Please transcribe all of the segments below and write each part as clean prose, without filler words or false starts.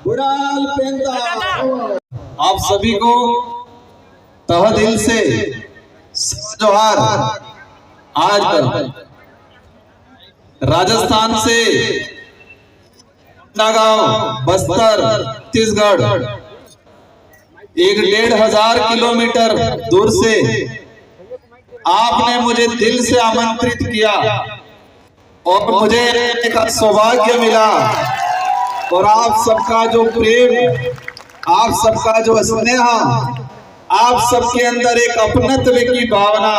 आप सभी को तहे दिल से जोहार। आज राजस्थान से नागांव, बस्तर, छत्तीसगढ़ 1,500 किलोमीटर दूर से आपने मुझे दिल से आमंत्रित किया और मुझे एक सौभाग्य मिला। और आप सबका जो प्रेम, आप सबका जो स्नेह, आप सबके अंदर एक अपनत्व की भावना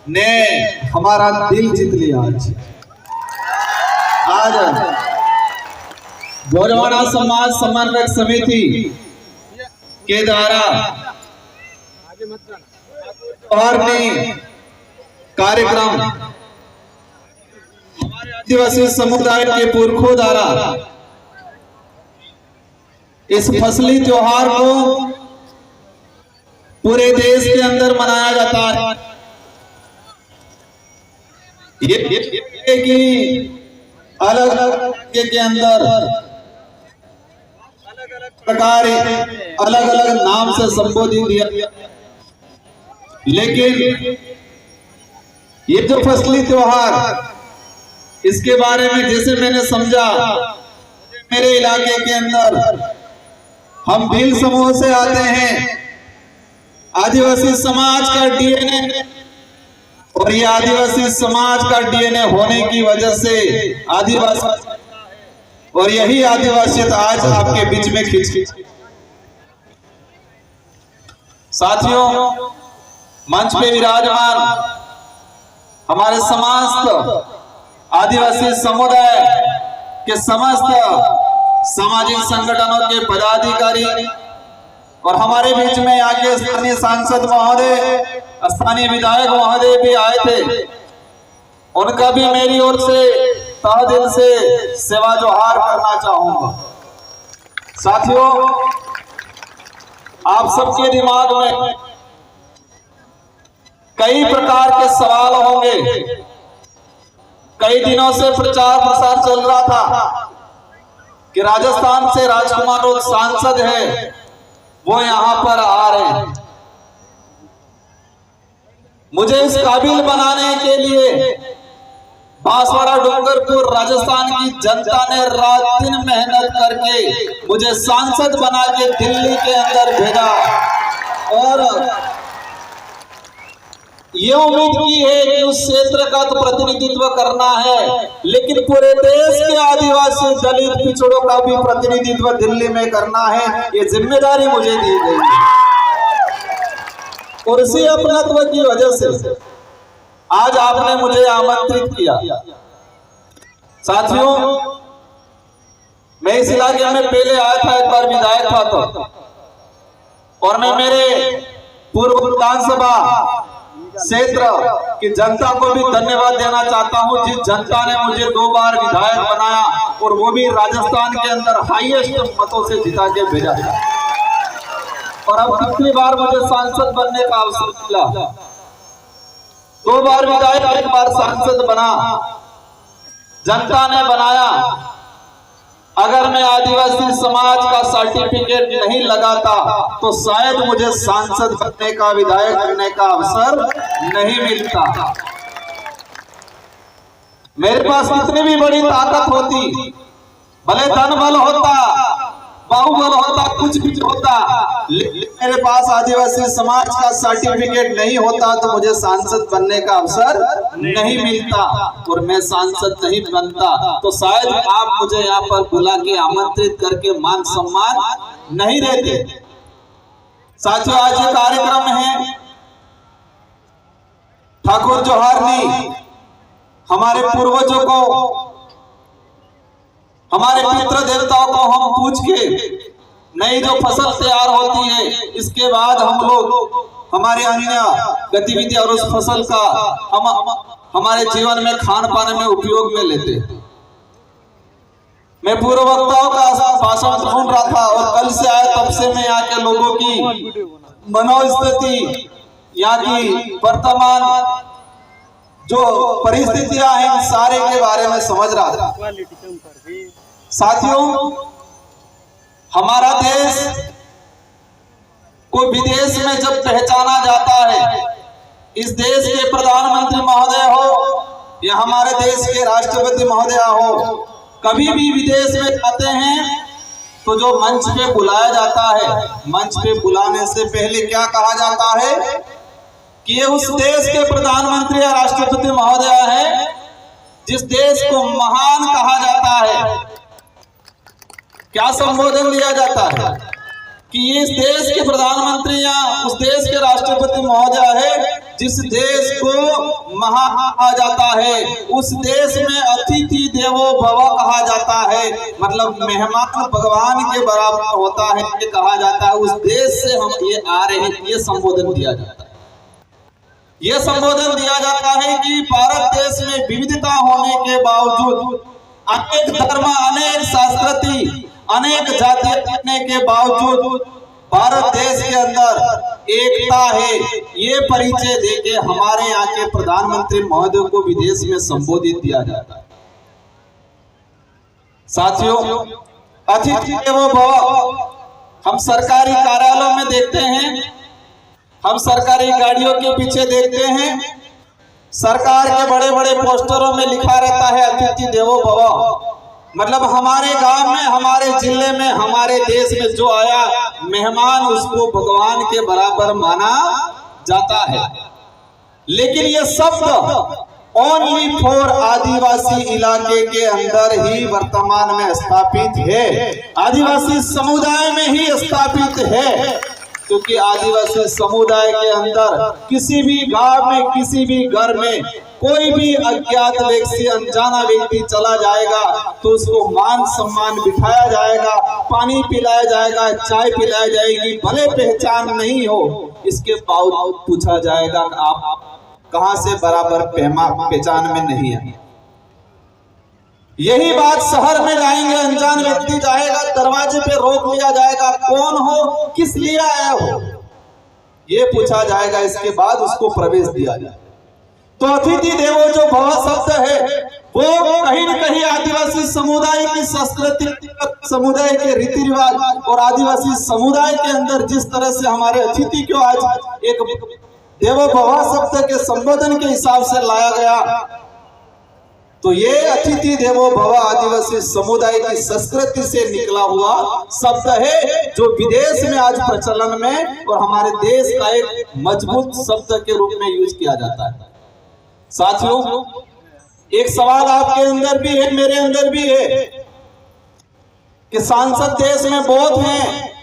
ने हमारा दिल जीत लिया। आज गोरवाना समाज समन्वयक समिति के द्वारा कार्यक्रम हमारे आदिवासी समुदाय के पुरखों द्वारा इस फसली त्योहार को पूरे देश के अंदर मनाया जाता है। ये कि अलग अलग के अंदर अलग अलग प्रकार, अलग अलग नाम से संबोधित किया, लेकिन ये जो फसली त्योहार, इसके बारे में जैसे मैंने समझा, मेरे इलाके के अंदर हम भील समूह से आते हैं, आदिवासी समाज का डीएनए, और ये आदिवासी समाज का डीएनए होने की वजह से आदिवासी, और यही आदिवासियत आज आपके बीच में खिंच। साथियों, मंच पे विराजमान हमारे समस्त आदिवासी समुदाय के समस्त सामाजिक संगठनों के पदाधिकारी और हमारे बीच में यहाँ के स्थानीय सांसद महोदय, स्थानीय विधायक महोदय भी आए थे, उनका भी मेरी ओर से तहे दिल से सेवा जोहार करना चाहूंगा। साथियों, आप सबके दिमाग में कई प्रकार के सवाल होंगे। कई दिनों से प्रचार प्रसार चल रहा था कि राजस्थान से राजकुमार और सांसद है, वो यहां पर आ रहे हैं। मुझे इस काबिल बनाने के लिए बांसवाड़ा डूंगरपुर राजस्थान की जनता ने रात दिन मेहनत करके मुझे सांसद बना के दिल्ली के अंदर भेजा, और ये उम्मीद की है कि उस क्षेत्र का तो प्रतिनिधित्व करना है, लेकिन पूरे देश के आदिवासी, दलित, पिछड़ों का भी प्रतिनिधित्व दिल्ली में करना है। ये जिम्मेदारी मुझे दी गई और इसी अपनत्व की वजह से आज आपने मुझे आमंत्रित किया। साथियों, मैं इस इलाके में पहले आया था, एक बार विधायक था तो, और मैं मेरे पूर्व विधानसभा क्षेत्र की जनता को भी धन्यवाद देना चाहता हूं, जिस जनता ने मुझे 2 बार विधायक बनाया और वो भी राजस्थान के अंदर हाईएस्ट मतों से जिता के भेजा। और अब कितनी बार मुझे सांसद बनने का अवसर मिला, 2 बार विधायक, 1 बार सांसद बना, जनता ने बनाया। अगर मैं आदिवासी समाज का सर्टिफिकेट नहीं लगाता तो शायद मुझे सांसद बनने का, विधायक बनने का अवसर नहीं मिलता। मेरे पास कितनी भी बड़ी ताकत होती, भले धन बल होता, बाहुबल होता, कुछ भी होता, लेकिन मेरे पास आदिवासी समाज का सर्टिफिकेट नहीं होता तो मुझे सांसद बनने का अवसर नहीं मिलता, और मैं सांसद नहीं बनता तो शायद आप मुझे यहाँ पर बुला के आमंत्रित करके मान सम्मान नहीं देते। साथियों, आज ये कार्यक्रम है ठाकुर जोहारनी, हमारे पूर्वजों को, हमारे पितृ देवताओं को हम पूछ के नई जो फसल तैयार होती है, इसके बाद हम लोग हमारे अन्य गतिविधि और उस फसल का हम हमारे जीवन में खान पान में उपयोग में लेते हैं। मैं पूर्व वक्ताओं का भाषण सुन रहा था और कल से आए तब से मैं यहाँ के लोगों की मनोस्थिति, यहाँ की वर्तमान जो परिस्थितियां हैं, सारे के बारे में समझ रहा था। साथियों, हमारा देश को विदेश में जब पहचाना जाता है, इस देश के प्रधानमंत्री महोदय हो या हमारे देश के राष्ट्रपति महोदय हो, कभी भी विदेश में जाते हैं तो जो मंच पे बुलाया जाता है, मंच पे बुलाने से पहले क्या कहा जाता है कि ये उस देश के प्रधानमंत्री या राष्ट्रपति महोदय है जिस देश को महान कहा जाता है। क्या संबोधन दिया जाता है कि ये इस देश के प्रधानमंत्री या उस देश के राष्ट्रपति महोदय है जिस देश को महान कहा जाता है, उस देश में अतिथि देवो भव कहा जाता है, मतलब मेहमान भगवान के बराबर होता है ये कहा जाता है। उस देश से हम ये आ रहे हैं, ये संबोधन दिया जाता है। ये संबोधन दिया जाता है कि भारत देश में विविधता होने के बावजूद, अनेक धर्म, अनेक संस्कृति, अनेक जाति रहने के बावजूद भारत देश के अंदर एकता है, ये परिचय देके हमारे यहाँ के प्रधानमंत्री महोदय को विदेश में संबोधित किया जाता है। साथियों, अतिथि देवो भव हम सरकारी कार्यालयों में देखते हैं, हम सरकारी गाड़ियों के पीछे देखते हैं, सरकार के बड़े बड़े पोस्टरों में लिखा रहता है अतिथि देवो भव। मतलब हमारे गांव में, हमारे जिले में, हमारे देश में जो आया मेहमान, उसको भगवान के बराबर माना जाता है। लेकिन ये शब्द ओनली फॉर आदिवासी इलाके के अंदर ही वर्तमान में स्थापित है, आदिवासी समुदाय में ही स्थापित है, क्योंकि आदिवासी समुदाय के अंदर किसी भी गांव में, किसी भी घर में कोई भी अज्ञात व्यक्ति, अनजाना व्यक्ति चला जाएगा तो उसको मान सम्मान बिठाया जाएगा, पानी पिलाया जाएगा, चाय पिलाई जाएगी, भले पहचान नहीं हो इसके बावजूद पूछा जाएगा आप कहां से, बराबर पहचान में नहीं है। यही बात शहर में जाएंगे, अनजान व्यक्ति जाएगा, दरवाजे पे रोक लिया जाएगा, कौन हो, किस लिए आया हो, ये पूछा जाएगा, इसके बाद उसको प्रवेश दिया जाए। तो अतिथि देवो जो भव शब्द है वो कहीं न कहीं आदिवासी समुदाय की संस्कृति, समुदाय के रीति रिवाज और आदिवासी समुदाय के अंदर जिस तरह से हमारे अतिथि को आज एक देवो भव शब्द के संबोधन के हिसाब से लाया गया, तो ये अतिथि देवो भव आदिवासी समुदाय की संस्कृति से निकला हुआ शब्द है जो विदेश में आज प्रचलन में और हमारे देश का एक मजबूत शब्द के रूप में यूज किया जाता है। साथियों, एक सवाल आपके अंदर भी है, मेरे अंदर भी है कि सांसद देश में बहुत हैं,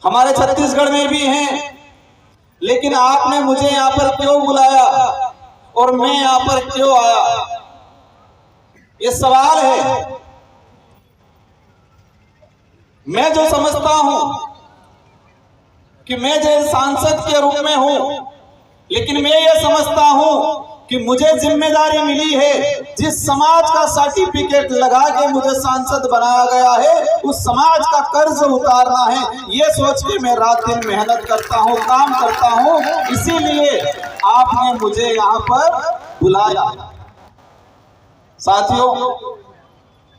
हमारे छत्तीसगढ़ में भी हैं, लेकिन आपने मुझे यहां पर क्यों बुलाया और मैं यहां पर क्यों आया, ये सवाल है। मैं जो समझता हूं कि मैं जो सांसद के रूप में हूं, लेकिन मैं ये समझता हूं कि मुझे जिम्मेदारी मिली है, जिस समाज का सर्टिफिकेट लगा के मुझे सांसद बनाया गया है उस समाज का कर्ज उतारना है, ये सोच के मैं रात दिन मेहनत करता हूं, काम करता हूं, इसीलिए आपने मुझे यहां पर बुलाया। साथियों,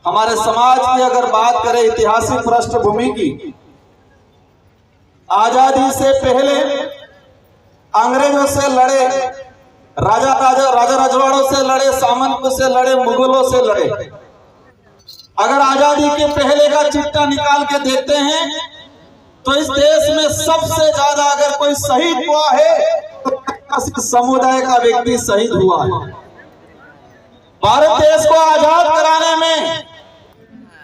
हमारे समाज की अगर बात करें ऐतिहासिक पृष्ठभूमि की, आजादी से पहले अंग्रेजों से लड़े, राजा रजवाड़ों से लड़े, सामंतों से लड़े, मुगलों से लड़े। अगर आजादी के पहले का चिट्ठा निकाल के देखते हैं तो इस देश में सबसे ज्यादा अगर कोई शहीद हुआ है तो समुदाय का व्यक्ति शहीद हुआ है। भारत देश को आजाद कराने में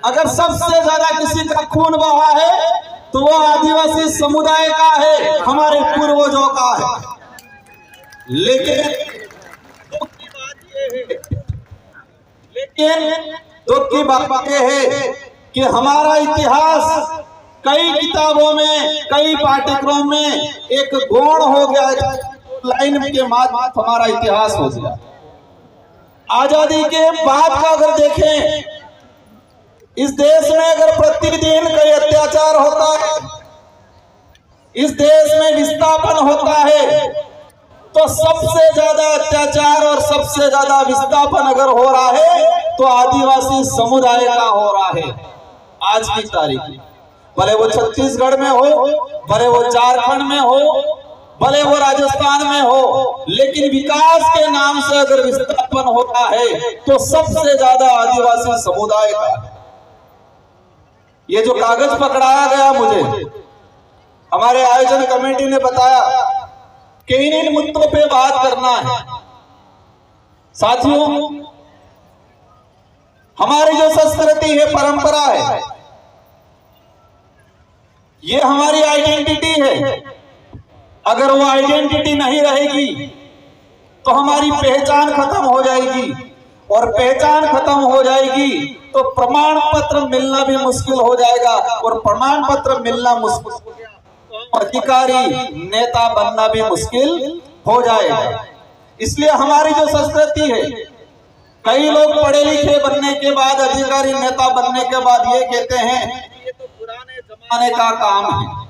अगर सबसे ज्यादा किसी का खून बहा है तो वो आदिवासी समुदाय का है, हमारे पूर्वजों का है। लेकिन दुख की बात यह है कि हमारा इतिहास कई किताबों में, कई पाठ्यक्रम में एक गौण हो गया, लाइन के माध्यम हमारा इतिहास हो गया। आजादी के बाद का अगर देखें, इस देश में अगर प्रतिदिन कई अत्याचार होता है, इस देश में विस्थापन होता है, तो सबसे ज्यादा अत्याचार और सबसे ज्यादा विस्थापन अगर हो रहा है तो आदिवासी समुदाय का हो रहा है। आज की तारीख में, भले वो छत्तीसगढ़ में हो, भले वो झारखंड में हो, भले वो राजस्थान में हो, लेकिन विकास के नाम से अगर विस्थापन होता है तो सबसे ज्यादा आदिवासी समुदाय का। ये जो कागज पकड़ाया गया मुझे, हमारे आयोजन कमेटी ने बताया कि इन मुद्दों पे बात करना है। साथियों, हमारी जो संस्कृति है, परंपरा है, ये हमारी आइडेंटिटी है। अगर वो आइडेंटिटी नहीं रहेगी तो हमारी पहचान खत्म हो जाएगी, और पहचान खत्म हो जाएगी तो प्रमाण पत्र मिलना भी मुश्किल हो जाएगा, और प्रमाण पत्र मिलना मुश्किल हो गया तो अधिकारी नेता बनना भी मुश्किल हो जाएगा। इसलिए हमारी जो संस्कृति है, कई लोग पढ़े लिखे बनने के बाद, अधिकारी नेता बनने के बाद ये कहते हैं ये तो पुराने जमाने का काम है।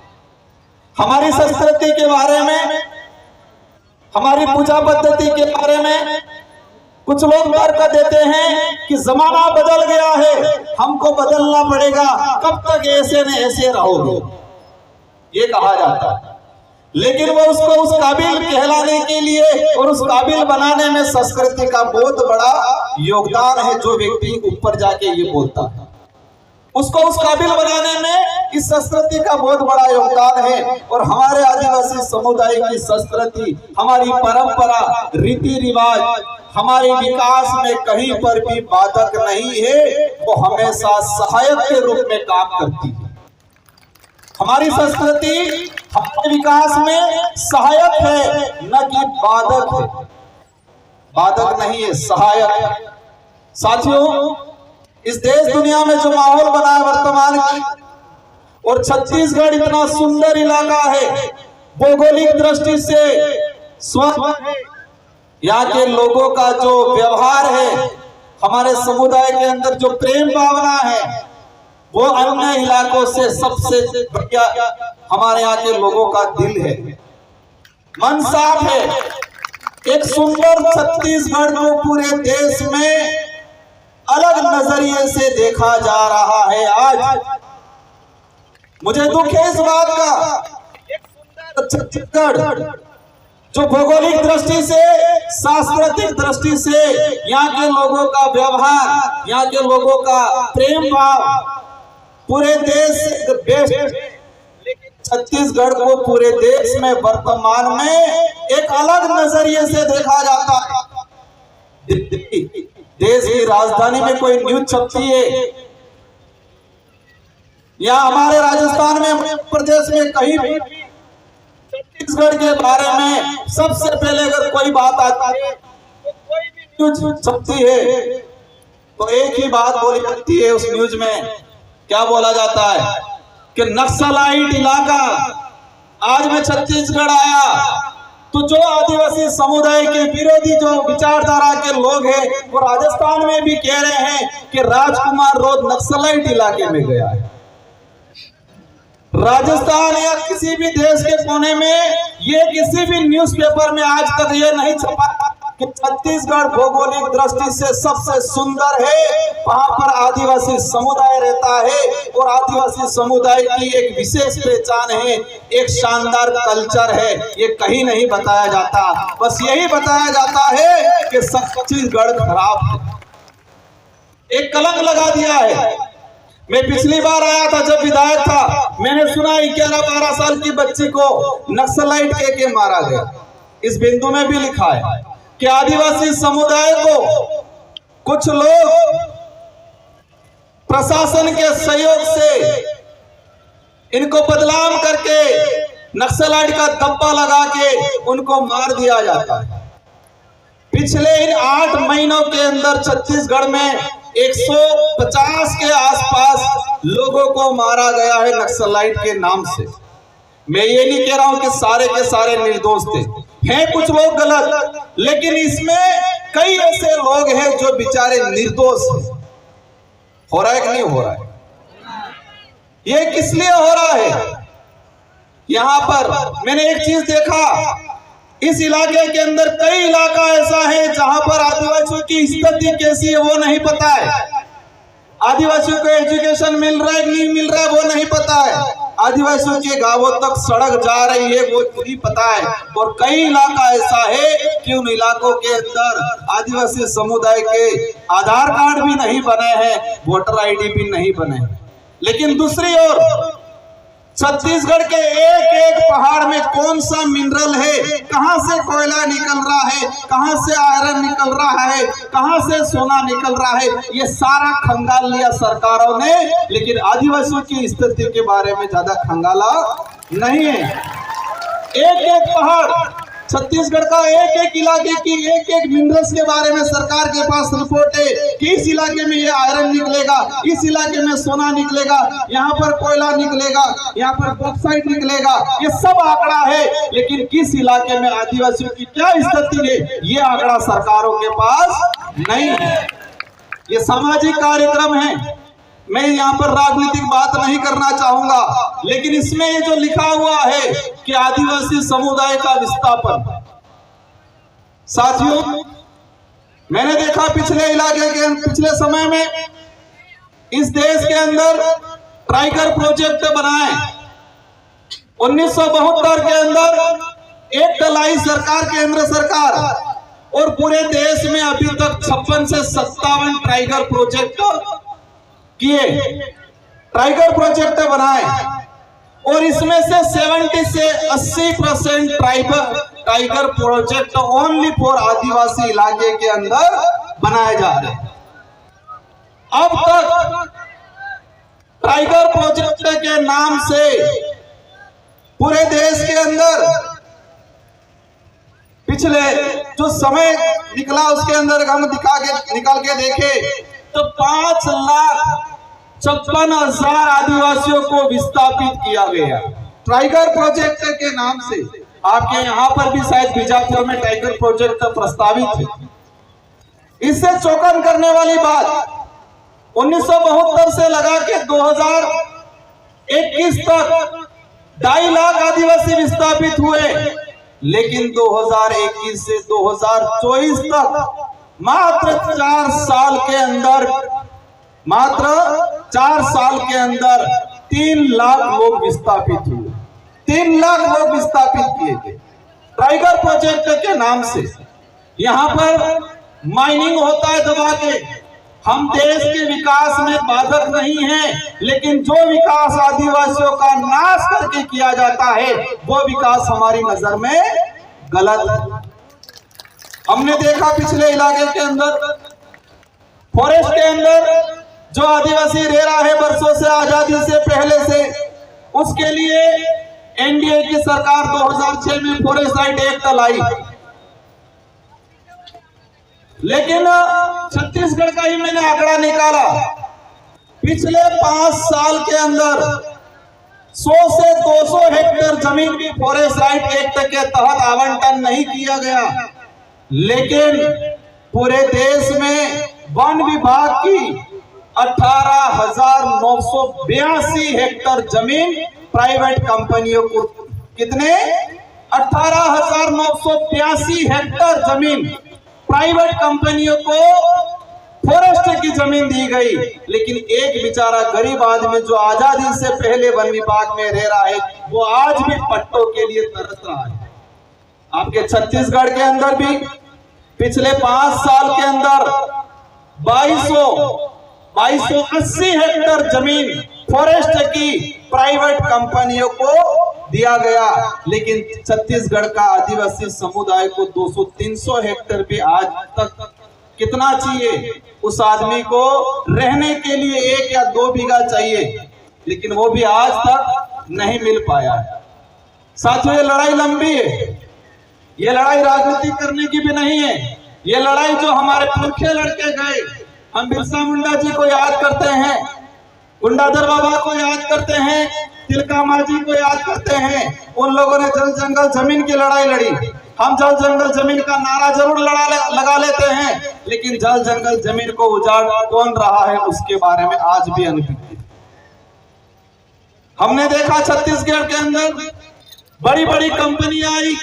हमारी संस्कृति के बारे में, हमारी पूजा पद्धति के बारे में कुछ लोग तर्क देते हैं कि जमाना बदल गया है, हमको बदलना पड़ेगा, कब तक ऐसे न ऐसे रहोगे, ये कहा जाता है। लेकिन वो उसको उस काबिल कहलाने के लिए और उस काबिल बनाने में संस्कृति का बहुत बड़ा योगदान है। जो व्यक्ति ऊपर जाके ये बोलता है, उसको उस काबिल बनाने में इस संस्कृति का बहुत बड़ा योगदान है। और हमारे आदिवासी समुदाय की संस्कृति, हमारी परंपरा, रीति रिवाज हमारे विकास में कहीं पर भी बाधक नहीं है, वो हमेशा सहायक के रूप में काम करती है। हमारी संस्कृति हमारे विकास में सहायक है, न कि बाधक है। बाधक नहीं है, सहायक। साथियों, इस देश दुनिया में जो माहौल बना है वर्तमान की, और छत्तीसगढ़ इतना सुंदर इलाका है, भौगोलिक दृष्टि से स्वच्छ है, यहाँ के लोगों का जो व्यवहार है, हमारे समुदाय के अंदर जो प्रेम भावना है, वो अन्य इलाकों से सबसे बढ़िया हमारे यहाँ के लोगों का दिल है, मन साफ है। एक सुंदर छत्तीसगढ़ को पूरे देश में अलग नजरिए से देखा जा रहा है। आज मुझे दुख है इस बात का, एक सुंदर छत्तीसगढ़ जो भौगोलिक दृष्टि से, सांस्कृतिक दृष्टि से, यहाँ के लोगों का व्यवहार, यहाँ के लोगों का प्रेम भाव पूरे देश बेस्ट, लेकिन छत्तीसगढ़ को पूरे देश में वर्तमान में एक अलग नजरिए से देखा जाता है। देश की राजधानी में कोई न्यूज छपती है, या हमारे राजस्थान में, मध्य प्रदेश में, कहीं भी छत्तीसगढ़ के बारे में सबसे पहले अगर कोई बात आती है, तो कोई भी न्यूज छपती है तो एक ही बात बोली जाती है। उस न्यूज में क्या बोला जाता है कि नक्सलाइट इलाका। आज मैं छत्तीसगढ़ आया तो जो आदिवासी समुदाय के विरोधी जो विचारधारा के लोग हैं, वो राजस्थान में भी कह रहे हैं कि राजकुमार रोड नक्सलाइट इलाके में गया है। राजस्थान या किसी भी देश के कोने में ये किसी भी न्यूज़पेपर में आज तक ये नहीं छपा कि छत्तीसगढ़ भौगोलिक दृष्टि से सबसे सुंदर है, वहां पर आदिवासी समुदाय रहता है, और आदिवासी समुदाय की एक विशेष पहचान है, एक शानदार कल्चर है। ये कहीं नहीं बताया जाता, बस यही बताया जाता है कि छत्तीसगढ़ खराब है, एक कलंक लगा दिया है। मैं पिछली बार आया था जब विधायक था, मैंने सुना 11-12 साल की बच्ची को नक्सलाइट के मारा गया। इस बिंदु में भी लिखा है कि आदिवासी समुदाय को कुछ लोग प्रशासन के सहयोग से इनको बदनाम करके नक्सलाइट का धब्बा लगा के उनको मार दिया जाता है। पिछले इन 8 महीनों के अंदर छत्तीसगढ़ में 150 के आसपास लोगों को मारा गया है नक्सलाइट के नाम से। मैं ये नहीं कह रहा हूं कि सारे के सारे निर्दोष थे, हैं कुछ लोग गलत, लेकिन इसमें कई ऐसे लोग हैं जो बेचारे निर्दोष हैं। हो रहा है कि नहीं हो रहा है? ये किस लिए हो रहा है? यहां पर मैंने एक चीज देखा, इस इलाके के अंदर कई इलाका ऐसा है जहां पर आदिवासियों की स्थिति कैसी है वो नहीं पता है। आदिवासियों को एजुकेशन मिल रहा है कि नहीं मिल रहा है वो नहीं पता है। आदिवासियों के गांवों तक सड़क जा रही है वो नहीं पता है। और कई इलाका ऐसा है कि उन इलाकों के अंदर आदिवासी समुदाय के आधार कार्ड भी नहीं बने हैं, वोटर आईडी भी नहीं बने। लेकिन दूसरी ओर छत्तीसगढ़ के एक एक पहाड़ में कौन सा मिनरल है, कहां से कोयला निकल रहा है, कहां से आयरन निकल रहा है, कहां से सोना निकल रहा है, ये सारा खंगाल लिया सरकारों ने। लेकिन आदिवासियों की स्थिति के बारे में ज्यादा खंगाला नहीं है। एक एक पहाड़, छत्तीसगढ़ का एक एक इलाके की एक एक मिनरल्स के बारे में सरकार के पास रिपोर्ट है कि इस इलाके में ये आयरन निकलेगा, इस इलाके में सोना निकलेगा, यहाँ पर कोयला निकलेगा, यहाँ पर बॉक्साइट निकलेगा, ये सब आंकड़ा है। लेकिन किस इलाके में आदिवासियों की क्या स्थिति है, ये आंकड़ा सरकारों के पास नहीं है। ये सामाजिक कार्यक्रम है, मैं यहाँ पर राजनीतिक बात नहीं करना चाहूंगा, लेकिन इसमें ये जो लिखा हुआ है कि आदिवासी समुदाय का विस्थापन, साथियों मैंने देखा पिछले समय में इस देश के अंदर टाइगर प्रोजेक्ट बनाए। 1972 के अंदर एक लाई सरकार, केंद्र सरकार, और पूरे देश में अभी तक 56 से 57 टाइगर प्रोजेक्ट किए, टाइगर प्रोजेक्ट बनाए, और इसमें से 70 से 80% टाइगर प्रोजेक्ट ओनली फॉर आदिवासी इलाके के अंदर बनाए जा रहे हैं। अब तक टाइगर प्रोजेक्ट के नाम से पूरे देश के अंदर पिछले जो समय निकला उसके अंदर हम निकाल के देखे तो 5,56,000 आदिवासियों को विस्थापित किया गया टाइगर प्रोजेक्ट के नाम से। आपके यहाँ पर भी शायद बीजापुर में टाइगर प्रोजेक्ट प्रस्तावित है। इससे चौंकन करने वाली बात, 1972 से लगा के 2021 तक 2.5 लाख आदिवासी विस्थापित हुए, लेकिन 2021 से 2024 तक मात्र 4 साल के अंदर 3 लाख लोग विस्थापित हुए। 3 लाख लोग विस्थापित किए गए टाइगर प्रोजेक्ट के नाम से। यहाँ पर माइनिंग होता है दबा के। हम देश के विकास में बाधक नहीं हैं, लेकिन जो विकास आदिवासियों का नाश करके किया जाता है वो विकास हमारी नजर में गलत है। हमने देखा पिछले इलाके के अंदर, फॉरेस्ट के अंदर जो आदिवासी रह रहा है वर्षों से, आजादी से पहले से, उसके लिए एनडीए की सरकार 2006 में फॉरेस्ट राइट एक्ट लाई। लेकिन छत्तीसगढ़ का ही मैंने आंकड़ा निकाला, पिछले 5 साल के अंदर 100 से 200 हेक्टेयर जमीन भी फॉरेस्ट राइट एक्ट के तहत आवंटन नहीं किया गया। लेकिन पूरे देश में वन विभाग की 18,982 हेक्टेयर जमीन प्राइवेट कंपनियों को, कितने 18,982 हेक्टेयर जमीन प्राइवेट कंपनियों को फॉरेस्ट की जमीन दी गई। लेकिन एक बेचारा गरीब आदमी जो आजादी से पहले वन विभाग में रह रहा है वो आज भी पट्टों के लिए तरस रहा है। आपके छत्तीसगढ़ के अंदर भी पिछले 5 साल के अंदर 2280 हेक्टेयर जमीन फॉरेस्ट की प्राइवेट कंपनियों को दिया गया। लेकिन छत्तीसगढ़ का आदिवासी समुदाय को 200-300 हेक्टेयर भी आज तक कितना चाहिए, उस आदमी को रहने के लिए 1 या 2 बीघा चाहिए, लेकिन वो भी आज तक नहीं मिल पाया है। साथियों, ये लड़ाई लंबी है, ये लड़ाई राजनीति करने की भी नहीं है। ये लड़ाई जो हमारे पुरखे लड़के गए, हम बिरसा मुंडा जी को याद करते हैं, गुंडाधर बाबा को याद करते हैं, तिलका मांझी को याद करते हैं। उन लोगों ने जल जंगल जमीन की लड़ाई लड़ी। हम जल जंगल जमीन का नारा जरूर लगा लेते हैं, लेकिन जल जंगल जमीन को उजाड़ कौन रहा है उसके बारे में आज भी अनभिज्ञ। हमने देखा छत्तीसगढ़ के अंदर बड़ी बड़ी कंपनियां आई।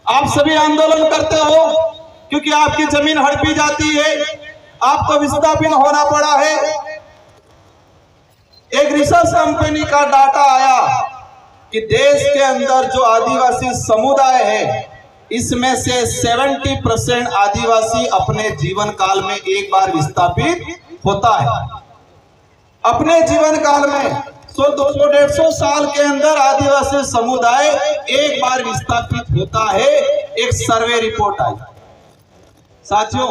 आप सभी आंदोलन करते हो क्योंकि आपकी जमीन हड़पी जाती है, आपको विस्थापित होना पड़ा है। एक रिसर्च कंपनी का डाटा आया कि देश के अंदर जो आदिवासी समुदाय है, इसमें से 70% आदिवासी अपने जीवन काल में एक बार विस्थापित होता है। अपने जीवन काल में 200-150 साल के अंदर आदिवासी समुदाय एक बार विस्थापित होता है। एक सर्वे रिपोर्ट आई। साथियों,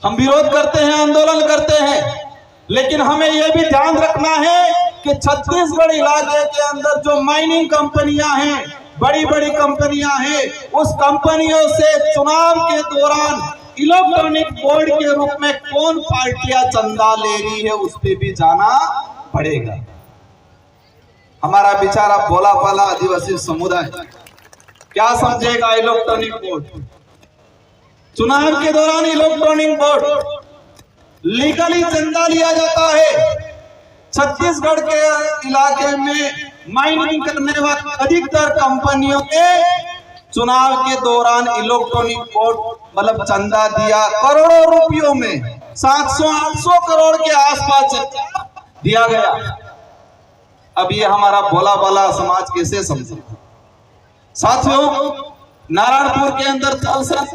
हम विरोध करते हैं, आंदोलन करते हैं, लेकिन हमें यह भी ध्यान रखना है कि छत्तीसगढ़ इलाके के अंदर जो माइनिंग कंपनियां हैं, बड़ी बड़ी कंपनियां हैं, उस कंपनियों से चुनाव के दौरान इलेक्ट्रॉनिक बोर्ड के रूप में कौन पार्टियां चंदा ले रही है, उस पर भी जाना पड़ेगा। हमारा बेचारा भोला भाला आदिवासी समुदाय क्या समझेगा इलेक्ट्रॉनिक बोर्ड? चुनाव के दौरान इलेक्ट्रॉनिक बोर्ड लीगली चंदा लिया जाता है। छत्तीसगढ़ के इलाके में माइनिंग करने वाली अधिकतर कंपनियों के चुनाव के दौरान इलेक्ट्रॉनिक बोर्ड मतलब चंदा दिया करोड़ों रुपयों में, 700-800 करोड़ के आसपास दिया गया। अब ये हमारा भोला भाला समाज कैसे समझे? साथियों, नारायणपुर के अंदर थल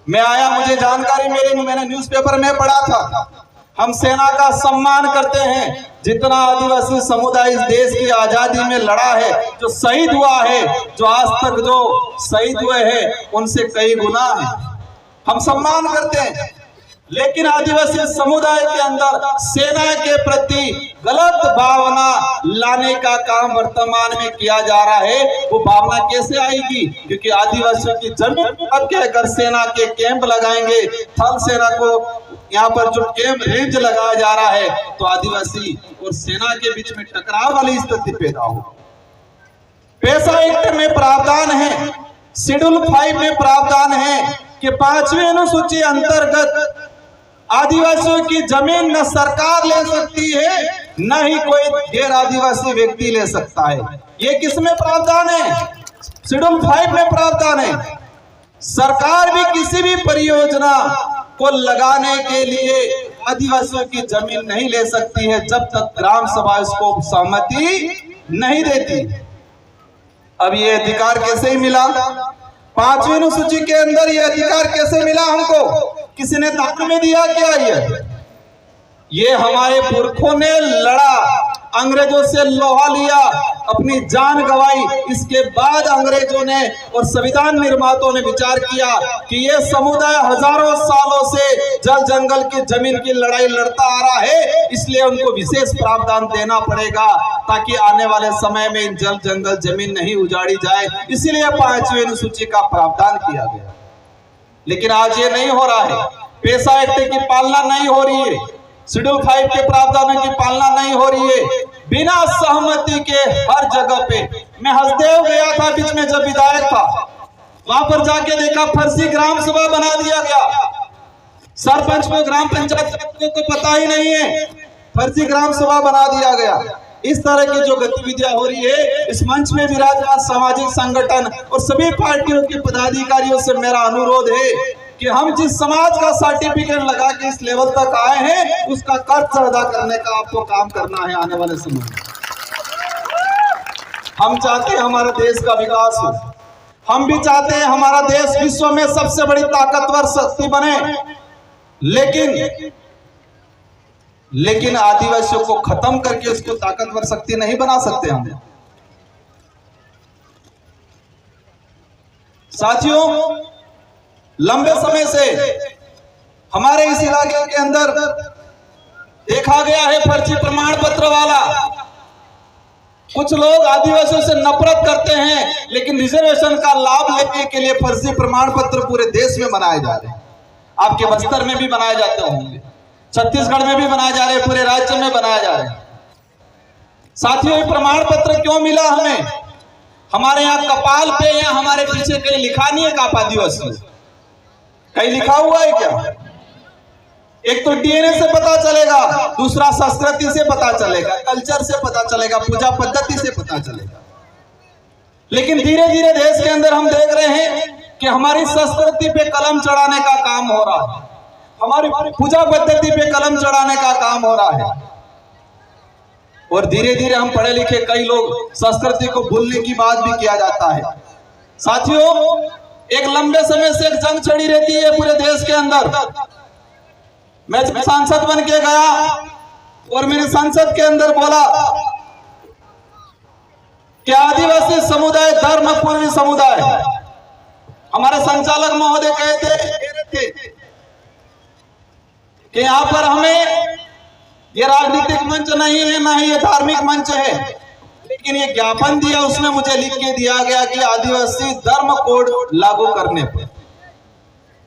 मैं आया, मुझे जानकारी मैंने न्यूज़पेपर में पढ़ा था। हम सेना का सम्मान करते हैं। जितना आदिवासी समुदाय इस देश की आजादी में लड़ा है, जो शहीद हुआ है, जो आज तक जो शहीद हुए हैं, उनसे कई गुना है, हम सम्मान करते हैं। लेकिन आदिवासी समुदाय के अंदर सेना के प्रति गलत भावना लाने का काम वर्तमान में किया जा रहा है। वो भावना कैसे आएगी? क्योंकि आदिवासियों की जमीन अब के अगर सेना के कैंप लगाएंगे, थल सेना को यहाँ पर जो कैंप रेंज लगाया जा रहा है, तो आदिवासी और सेना के बीच में टकराव वाली स्थिति पैदा हो। पैसा एक्ट में प्रावधान है, शेड्यूल 5 में प्रावधान है कि 5वीं अनुसूची अंतर्गत आदिवासियों की जमीन न सरकार ले सकती है, न ही कोई गैर आदिवासी व्यक्ति ले सकता है। ये किसमें प्रावधान है? शेड्यूल 5 में प्रावधान है। सरकार भी किसी भी परियोजना को लगाने के लिए आदिवासियों की जमीन नहीं ले सकती है जब तक ग्राम सभा इसको सहमति नहीं देती। अब ये अधिकार कैसे मिला? 5वीं अनुसूची के अंदर ये अधिकार कैसे मिला हमको? किसी ने दान में दिया क्या? ये हमारे पुरखों ने लड़ा, अंग्रेजों से लोहा लिया, अपनी जान गंवाई। इसके बाद अंग्रेजों ने और संविधान निर्माताओं ने विचार किया कि ये समुदाय हजारों सालों से जल जंगल की जमीन की लड़ाई लड़ता आ रहा है, इसलिए उनको विशेष प्रावधान देना पड़ेगा ताकि आने वाले समय में इन जल जंगल जमीन नहीं उजाड़ी जाए। इसीलिए 5वीं अनुसूची का प्रावधान किया गया। लेकिन आज ये नहीं हो रहा है। पैसा एक्ट की पालना नहीं हो रही है, शेड्यूल 5 के प्रावधानों की पालना नहीं हो रही है। बिना सहमति के हर जगह पे, मैं हसदेव गया था बीच में जब विधायक था, वहां पर जाके देखा फर्जी ग्राम सभा बना दिया गया। सरपंच को, ग्राम पंचायत को पता ही नहीं है, फर्जी ग्राम सभा बना दिया गया। इस तरह की जो गतिविधियां हो रही है, इस मंच में विराजमान सामाजिक संगठन और सभी पार्टियों के पदाधिकारियों से मेरा अनुरोध है कि हम जिस समाज का सर्टिफिकेट लगा के इस लेवल तक आए हैं, उसका कर्ज अदा करने का आपको काम करना है आने वाले समय में। हम चाहते हैं हमारे देश का विकास हो, हम भी चाहते हैं हमारा देश विश्व में सबसे बड़ी ताकतवर शक्ति बने, लेकिन आदिवासियों को खत्म करके उसको ताकतवर शक्ति नहीं बना सकते हम। साथियों, लंबे समय से हमारे इस इलाके के अंदर देखा गया है फर्जी प्रमाण पत्र वाला। कुछ लोग आदिवासियों से नफरत करते हैं, लेकिन रिजर्वेशन का लाभ लेने के लिए फर्जी प्रमाण पत्र पूरे देश में बनाए जा रहे हैं। आपके बस्तर में भी बनाए जाते होंगे, छत्तीसगढ़ में भी बनाए जा रहे हैं, पूरे राज्य में बनाए जा रहे हैं। साथियों, ये प्रमाण पत्र क्यों मिला हमें? हमारे यहाँ कपाल पे या हमारे पीछे कहीं लिखा नहीं है का आप आदिवासी? कहीं लिखा हुआ है क्या? एक तो डीएनए से पता चलेगा, दूसरा संस्कृति से पता चलेगा, कल्चर से पता चलेगा, पूजा पद्धति से पता चलेगा। लेकिन धीरे धीरे देश के अंदर हम देख रहे हैं कि हमारी संस्कृति पे कलम चढ़ाने का काम हो रहा है। हमारी पूजा पद्धति पे कलम चढ़ाने का काम हो रहा है। और धीरे धीरे हम पढ़े लिखे कई लोग संस्कृति को भूलने की बात भी किया जाता है। साथियों, एक लंबे समय से एक जंग छड़ी रहती है पूरे देश के अंदर। मैं सांसद बन के गया और मैंने संसद के अंदर बोला कि आदिवासी समुदाय धर्म पूर्वी समुदाय। हमारे संचालक महोदय कहते थे कि यहाँ पर हमें ये राजनीतिक मंच नहीं है, ना ही ये धार्मिक मंच है, लेकिन ये ज्ञापन दिया, उसमें मुझे लिख के दिया गया कि आदिवासी धर्म कोड लागू करने पर।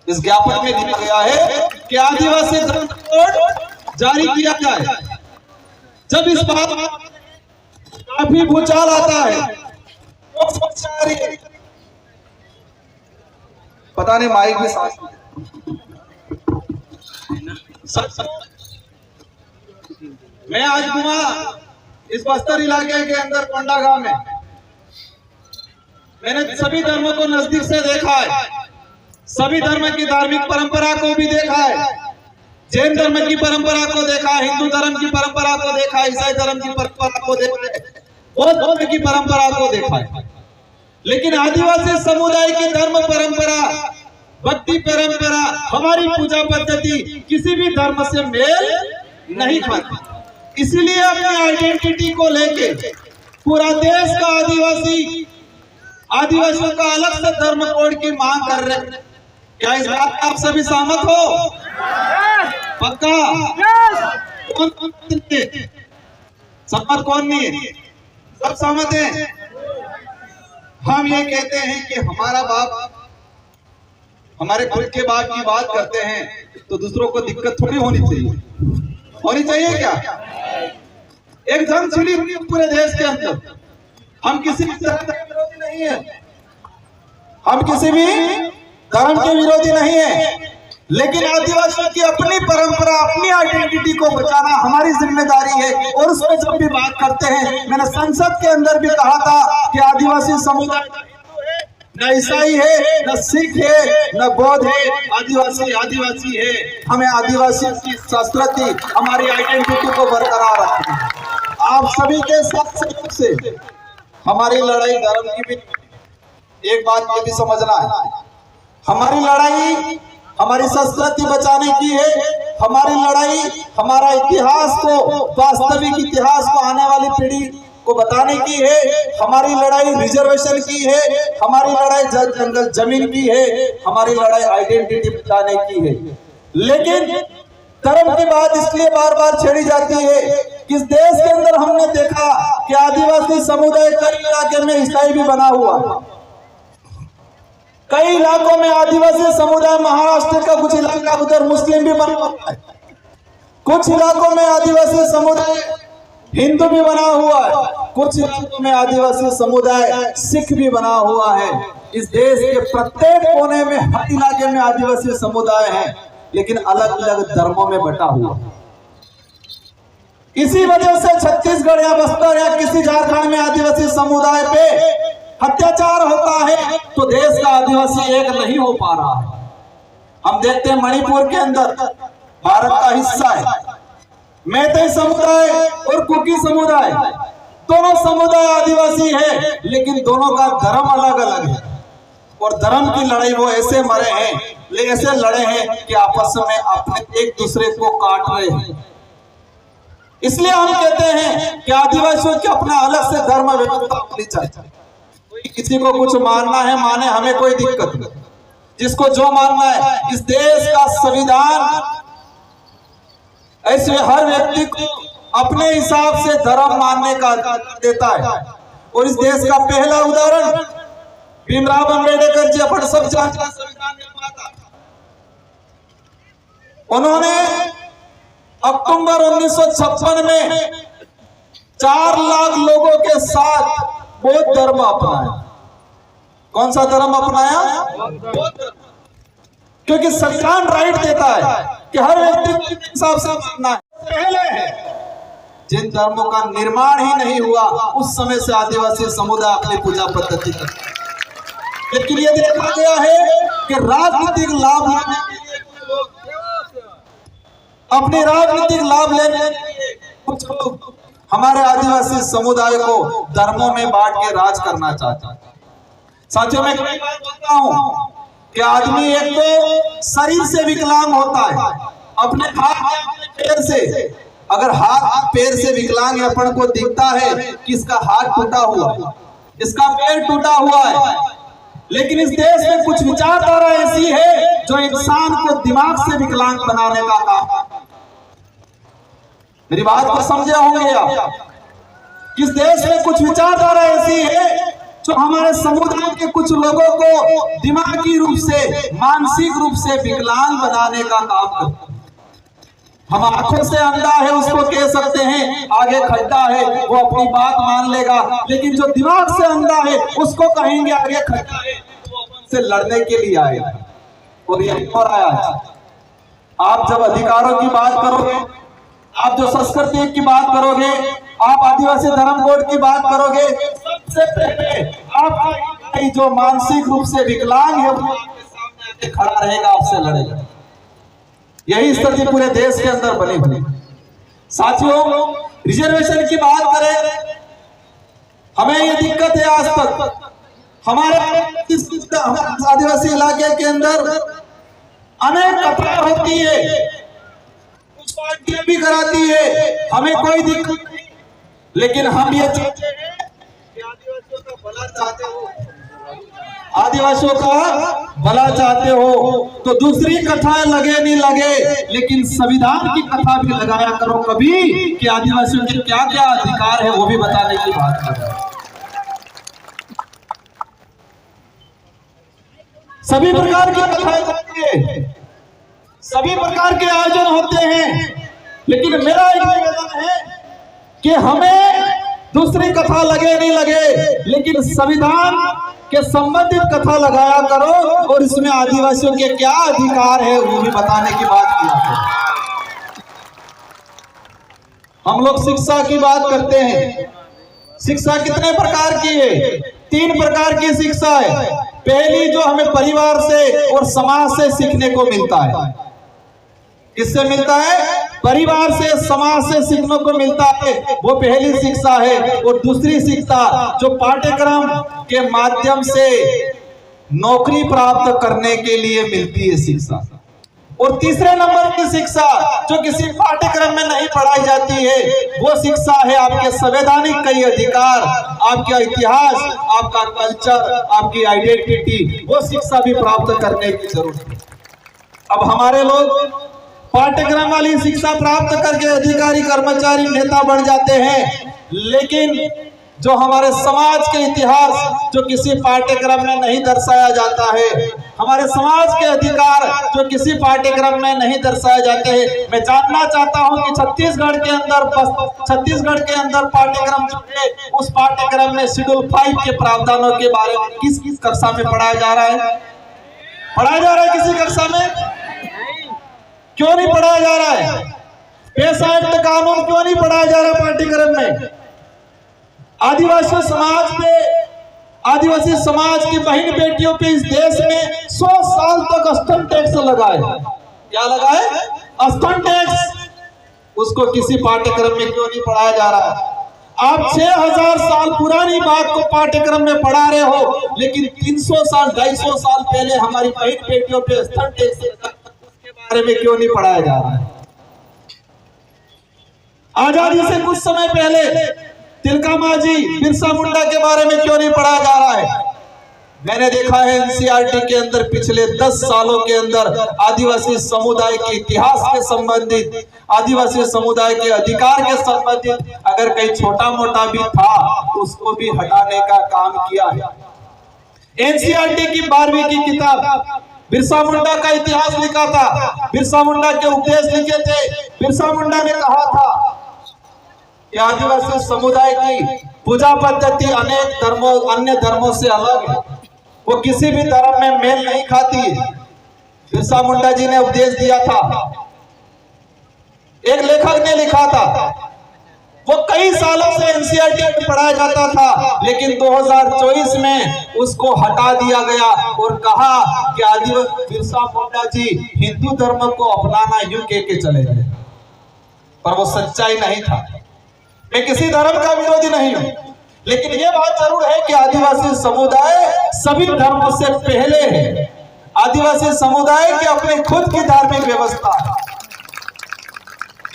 इस ज्ञापन में दिया गया है कि आदिवासी धर्म कोड जारी किया जाए। जब इस बात काफी भूचाल आता है, पता नहीं माइक भी साथ। मैं आज घूमा इस बस्तर इलाके के अंदर कोंडा गांव में। मैंने सभी धर्मों को नजदीक से देखा है, सभी धर्म की धार्मिक परंपरा को भी देखा है। जैन धर्म की परंपरा को देखा, हिंदू धर्म की परंपरा को देखा, ईसाई धर्म की परंपरा को देखा, बौद्ध धर्म की परंपरा को देखा है। लेकिन आदिवासी समुदाय की धर्म परंपरा, भक्ति परंपरा, हमारी पूजा पद्धति किसी भी धर्म से मेल नहीं खाती। इसीलिए अपनी आइडेंटिटी को लेके पूरा देश का आदिवासियों का अलग से धर्म कोड की मांग कर रहे हैं। क्या इस बात आप सभी सहमत हो? पक्का? सहमत कौन नहीं है? सब सहमत हैं। हम ये कहते हैं कि हमारा बाप, हमारे खुद के बाप की बात करते हैं तो दूसरों को दिक्कत थोड़ी होनी चाहिए क्या? एक जंग छिड़ी हुई पूरे देश के अंदर। हम किसी भी धर्म के विरोधी नहीं है, हम किसी भी धर्म के विरोधी नहीं है, लेकिन आदिवासियों की अपनी परंपरा, अपनी आइडेंटिटी को बचाना हमारी जिम्मेदारी है। और उसमें जब भी बात करते हैं, मैंने संसद के अंदर भी कहा था कि आदिवासी समुदाय न ईसाई है, न सिख है, न बौद्ध है, आदिवासी है। हमें आदिवासी की संस्कृति, हमारी आइडेंटिटी को बरकरार रखना है। आप सभी के साथ सहयोग से हमारी लड़ाई धर्म की भी, एक बात ये भी समझना है, हमारी लड़ाई हमारी संस्कृति बचाने की है। हमारी लड़ाई हमारा इतिहास को, वास्तविक इतिहास को आने वाली पीढ़ी को बताने की है। हमारी लड़ाई रिजर्वेशन की है, हमारी लड़ाई जंगल जमीन की है, हमारी लड़ाई आइडेंटिटी बचाने की है। लेकिन धर्म की बात इसलिए बार बार छेड़ी जाती है कि इस देश के अंदर हमने देखा कि आदिवासी समुदाय कई इलाके में ईसाई भी बना हुआ है, कई इलाकों में आदिवासी समुदाय, महाराष्ट्र का कुछ इलाका उधर मुस्लिम भी बना हुआ है, कुछ इलाकों में आदिवासी समुदाय हिंदू भी बना हुआ है, कुछ इलाकों में आदिवासी समुदाय सिख भी बना हुआ है। इस देश के प्रत्येक कोने में, हर इलाके में आदिवासी समुदाय है, लेकिन अलग अलग धर्मों में बटा हुआ। इसी वजह से छत्तीसगढ़ या बस्तर या किसी झारखंड में आदिवासी समुदाय पे अत्याचार होता है तो देश का आदिवासी एक नहीं हो पा रहा है। हम देखते हैं मणिपुर के अंदर भारत का हिस्सा है, मैतेई समुदाय और कुकी समुदाय, दोनों समुदाय आदिवासी है, लेकिन दोनों का धर्म अलग अलग है। और धर्म की लड़ाई वो ऐसे मरे हैं, ऐसे लड़े हैं कि आपस में अपने एक दूसरे को काट रहे हैं। इसलिए हम कहते हैं कि आदिवासियों की अपना अलग से धर्म व्यवस्था होनी चाहिए। किसी को कुछ मानना है माने, हमें कोई दिक्कत नहीं, जिसको जो मानना है। इस देश का संविधान ऐसे हर व्यक्ति को अपने हिसाब से धर्म मानने का देता है। और इस देश का पहला उदाहरण भीमराव अंबेडकर जी, अपन सब जानते हैं, संविधान निर्माता। उन्होंने अक्टूबर 1956 में 4 लाख लोगों के साथ बौद्ध धर्म अपनाया। कौन सा धर्म अपनाया? बौद्ध। क्योंकि संविधान राइट देता है कि हर व्यक्ति के हिसाब से मानना है। पहले है जिन धर्मों का निर्माण ही नहीं हुआ, उस समय से आदिवासी समुदाय अपनी पूजा पद्धति करते हैं। लेकिन ये देखा गया है कि राजनीतिक लाभ लेने के लिए लोग अपने राजनीतिक लाभ लेने के लिए कुछ लोग हमारे आदिवासी समुदाय को धर्मों में बांट के राज करना चाहते हैं। साथियों, मैं कई बार बोलता हूं कि आदमी एक तो शरीर से विकलांग होता है, अपने हाथ अपने पैर से, अगर हाथ पैर से विकलांग अपन को दिखता है कि इसका हाथ टूटा हुआ है, इसका पैर टूटा हुआ है, लेकिन इस देश में कुछ विचारधारा ऐसी है जो इंसान को दिमाग से विकलांग बनाने का काम। मेरी बात को समझे होंगे आप। इस देश में कुछ विचारधारा ऐसी है जो हमारे समुदाय के कुछ लोगों को दिमागी रूप से, मानसिक रूप से विकलांग बनाने का काम करते हैं। हम आंखों से अंधा है उसको कह सकते हैं, आगे खड्डा है वो अपनी बात मान लेगा, लेकिन जो दिमाग से अंधा है उसको कहेंगे आगे खड्डा है, वो अपन से लड़ने के लिए आएगा। और यही हो रहा है। आप जब अधिकारों की बात करोगे, आप जो संस्कृति की बात करोगे, आप आदिवासी धर्म कोड की बात करोगे, सबसे पहले आप जो मानसिक रूप से विकलांग है वो आपके सामने आके खड़ा रहेगा, आपसे लड़ेगा। यही स्थिति पूरे देश के अंदर बनी हुई। साथियों, रिजर्वेशन की बात करें, हमें ये दिक्कत है आज तक हमारे आदिवासी इलाके के अंदर अनेक कथाएं होती है, कुछ पार्टियां भी कराती है, हमें कोई दिक्कत नहीं, लेकिन हम ये चाहते हैं कि आदिवासियों का भला चाहते हो, आदिवासियों का भला चाहते हो तो दूसरी कथाएं लगे नहीं लगे, लेकिन संविधान की कथा भी लगाया करो कभी कि आदिवासियों के क्या क्या अधिकार है वो भी बताने की बात करो। सभी प्रकार की कथाएं होती है, सभी प्रकार के आयोजन होते हैं, लेकिन मेरा एक निवेदन है कि हमें दूसरी कथा लगे नहीं लगे, लेकिन संविधान के संबंधित कथा लगाया करो और इसमें आदिवासियों के क्या अधिकार है वो भी बताने की बात किया करो। हम लोग शिक्षा की बात करते हैं। शिक्षा कितने प्रकार की है? 3 प्रकार की शिक्षा है। पहली जो हमें परिवार से और समाज से सीखने को मिलता है। किससे मिलता है? परिवार से, समाज से सीखने को मिलता है, वो पहली शिक्षा है। और दूसरी शिक्षा जो पाठ्यक्रम के माध्यम से नौकरी प्राप्त करने के लिए मिलती है शिक्षा। और तीसरे नंबर की शिक्षा जो किसी पाठ्यक्रम में नहीं पढ़ाई जाती है, वो शिक्षा है आपके संवैधानिक कई अधिकार, आपका इतिहास, आपका कल्चर, आपकी आइडेंटिटी, वो शिक्षा भी प्राप्त करने की जरूरत है। अब हमारे लोग पाठ्यक्रम वाली शिक्षा प्राप्त करके अधिकारी, कर्मचारी, नेता बन जाते हैं, लेकिन जो हमारे समाज के इतिहास जो किसी पाठ्यक्रम में नहीं दर्शाया जाता है, हमारे समाज के अधिकार जो किसी पाठ्यक्रम में नहीं दर्शाए जाते हैं। मैं जानना चाहता हूं कि छत्तीसगढ़ के अंदर पाठ्यक्रम जो है, उस पाठ्यक्रम में शेड्यूल 5 के प्रावधानों के बारे में किस किस कक्षा में पढ़ाया जा रहा है? पढ़ाया जा रहा है किसी कक्षा में? क्यों नहीं पढ़ाया जा रहा है? पेशा एक्ट कानून क्यों नहीं पढ़ाया जा रहा पाठ्यक्रम में? आदिवासी समाज की बहन बेटियों पे इस देश में 100 साल तक स्तन टैक्स लगा है। क्या लगा है? स्तन टैक्स। उसको किसी पाठ्यक्रम में क्यों नहीं पढ़ाया जा रहा है? आप 6000 साल पुरानी बात को पाठ्यक्रम में पढ़ा रहे हो, लेकिन 300 साल 250 साल पहले हमारी बहन बेटियों पे स्तन टैक्स उसके बारे में क्यों नहीं पढ़ाया जा रहा है? आजादी से कुछ समय पहले तिलका मांझी, बिरसा मुंडा के बारे में क्यों नहीं पढ़ाया जा रहा है? मैंने देखा है एनसीईआरटी के अंदर पिछले 10 सालों के अंदर आदिवासी समुदाय के इतिहास के संबंधित, आदिवासी समुदाय के अधिकार के संबंधित अगर कहीं छोटा मोटा भी था तो उसको भी हटाने का काम किया है। एनसीईआरटी की 12वीं की किताब बिरसा मुंडा का इतिहास लिखा था, बिरसा मुंडा के उपदेश लिखे थे। बिरसा मुंडा ने कहा था कि आदिवासी समुदाय की पूजा पद्धति अनेक धर्मों, अन्य धर्मों से अलग है, वो किसी भी धर्म में मेल नहीं खाती। बिरसा मुंडा जी ने उपदेश दिया था। एक लेखक ने लिखा था, वो कई सालों से एनसीईआरटी में पढ़ाया जाता था, लेकिन 2024 में उसको हटा दिया गया और कहा कि आदिवासी बिरसा मुंडा जी हिंदू धर्म को अपनाना यूं कह के चले गए। पर वो सच्चाई नहीं था। मैं किसी धर्म का विरोधी नहीं हूं, लेकिन ये बात जरूर है कि आदिवासी समुदाय सभी धर्मों से पहले है। आदिवासी समुदाय की अपनी खुद की धार्मिक व्यवस्था है,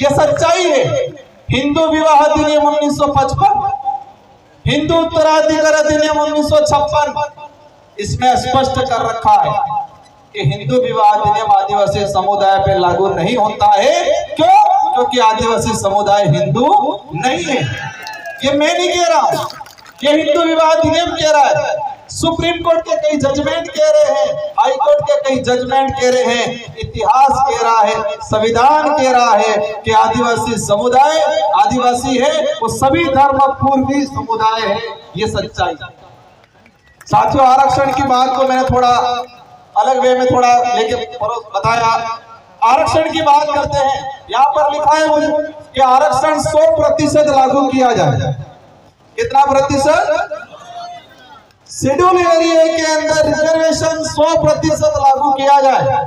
ये सच्चाई है। हिंदू विवाह अधिनियम 1955, हिंदू उत्तराधिकार अधिनियम 1956 इसमें स्पष्ट कर रखा है कि हिंदू विवाह अधिनियम आदिवासी समुदाय पे लागू नहीं होता है। क्यों? क्योंकि आदिवासी समुदाय हिंदू नहीं है। ये मैं नहीं कह रहा हूं, ये हिंदू विवाह अधिनियम कह रहा है। सुप्रीम कोर्ट के कई जजमेंट कह रहे हैं, हाई कोर्ट के कई जजमेंट कह रहे हैं, इतिहास कह रहा है, संविधान कह रहा है कि आदिवासी समुदाय आदिवासी है, वो सभी धर्म पूर्वी समुदाय है। ये सच्चाई। साथियों, आरक्षण की बात को मैंने थोड़ा अलग वे में थोड़ा लेके बताया। आरक्षण की बात करते हैं, यहाँ पर लिखा है मुझे कि आरक्षण 100% लागू किया जाए। कितना प्रतिशत? शेड्यूल एरिया के अंदर रिजर्वेशन 100% लागू किया जाए।